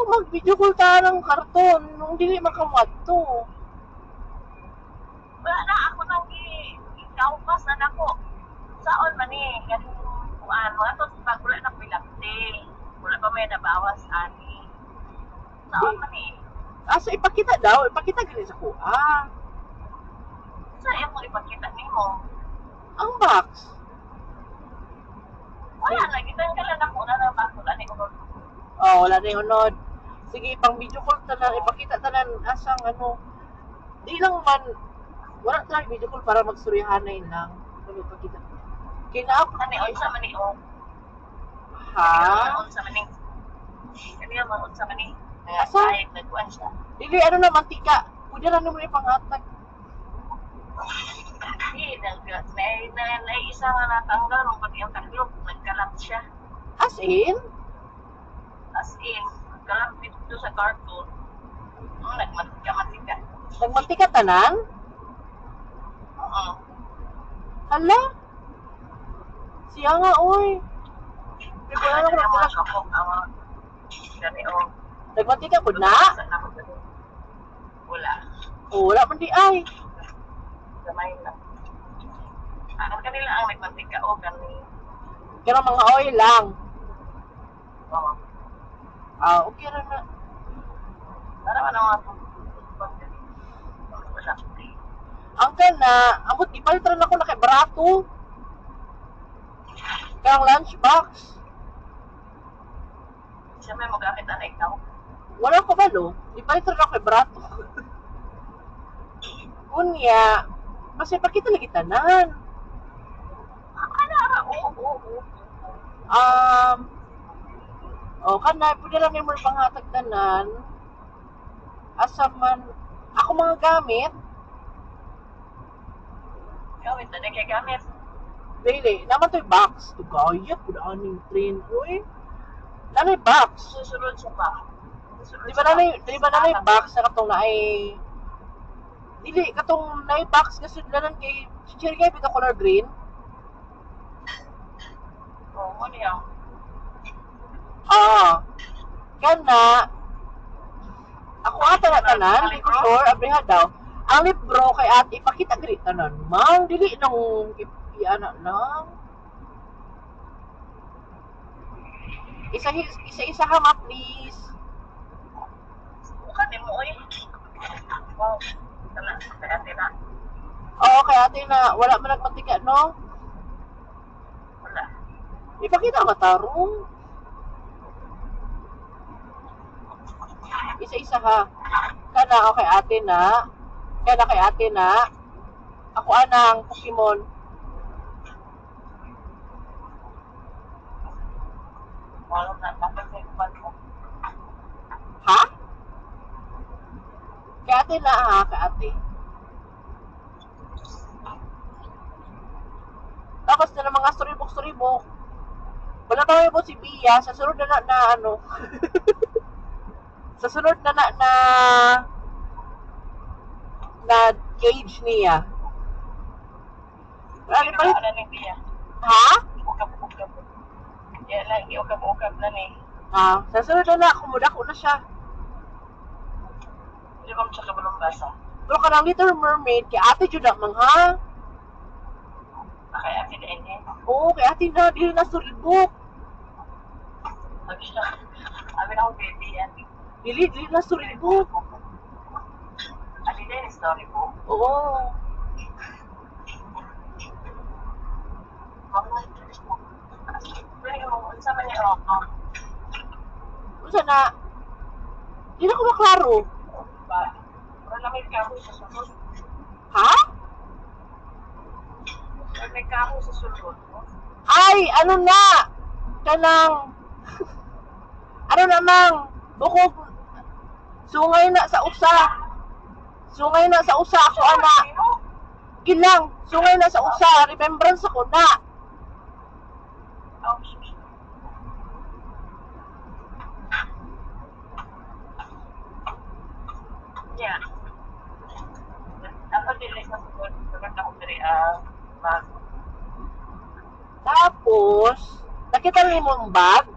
mag-video call ta ng karton nung dili makamad to. Wala na ako nang ikaupas na nako. Saon man eh, ganun kuan, mga to pag wala na pilapte. Wala pa may nabawas ani. Saon man eh. So ipakita daw, ipakita gani sa kuha. Sa iyo mo ipakita nimo. Ang box. Wala na, kita ka lang ako na bago na ni unod. Oh, wala na yung unod. Sige, pang video call tanan, ipakita tanan asang ano. Di lang man, wala tayo video call para magsurihanay lang. Ano ipakita? Kina ako. Ani unsa man ni o. Ha? Unsa man ni. Kaniya man unsa man ni. Asa? Ay, nagkuan siya. Dili, ano na, mantika. Pwede lang naman yung pangatag. Hindi, na isa nga natanggal nung pati ang taglog, nagkalat siya. As in? As in, nagkalat dito sa cartoon. Nagmatika-matika. Nagmantika tanan? Oo. Hala? Siya nga, oy. Pero wala Ano ko na mga nagmantika. kapok, gani o. Nagmantika ko na? Wala. Oh, wala man di ay. Gamay lang. Ang kanila ang nagmatika o gani. Pero mga oil lang. Oo. Okay rin na. Para ano nga ito? Wala. Ang kana, amot ipalitran ako na kay barato. Kang lunchbox. Siya may magamit na ikaw. Wala ko ba no? Ipalitran ako kay barato. Kunya, mas ipakita lagi tanan. Oo. Kana, pwede lang yung mga panghatag tanan. Asa man, ako mga gamit, Gamit na kay gamit. dili, naman to'y box. Tugaya, pudaan yung train ko eh. Nanay box. Susunod siya pa. Di ba nanay box na katong na ay... Dili, katong nanay box kasi lanan kay... Chichiri kayo pito color green. Oo, ano yan? Kana, ako ata na tanan, hindi ko sure, abriha daw. Ang libro kay ate, ipakita gani tanan. Mang, dili nung iana lang. Isa-isa ha ma, please. Bukan mo, oy. Wow. Kaya tira. Oo, kay ate na, wala man nagmantika, no? Wala. Ipakita matarong. Isa-isa ha. Kana, okay, ate na. Kana kay ate na. Ako anang Pokemon. Wala na. Dapat sa ipan mo. Ha? Kay ate na ha, kay ate. Tapos na ng mga storybook. Wala pa mo si Bia. Sa sunod na ano. Sa sunod na cage niya. Ano pa rin? Ano ni Bia? Ha? Ukap-ukap. Yan lang, iukap-ukap na ni. Sa sunod na kumuda ko na siya. Hindi ko siya kabalong basa. Pero kanang Little Mermaid, kay ate Juda mang ha? Kaya ate na ini. Oo, kay ate na, dili na storybook. Sabi siya, amin ako baby yan. Dili na storybook. Ate na yung story ko. Oo. Pwede ka mo, unsa man niya, Usa na, di na ko maklaro. Wala na may kahoy sa sunod. Ha? Wala may kahoy sa sunod. Ay, ano na? Kanang, ano namang, bukog, sungay na sa usa. Sungay na sa usa ako, ana. Gilang, sungay na sa usa. Remembrance ako na. Yeah. Ako din sa sunod. Maganda ko dari Tapos, nakita mo yung bag?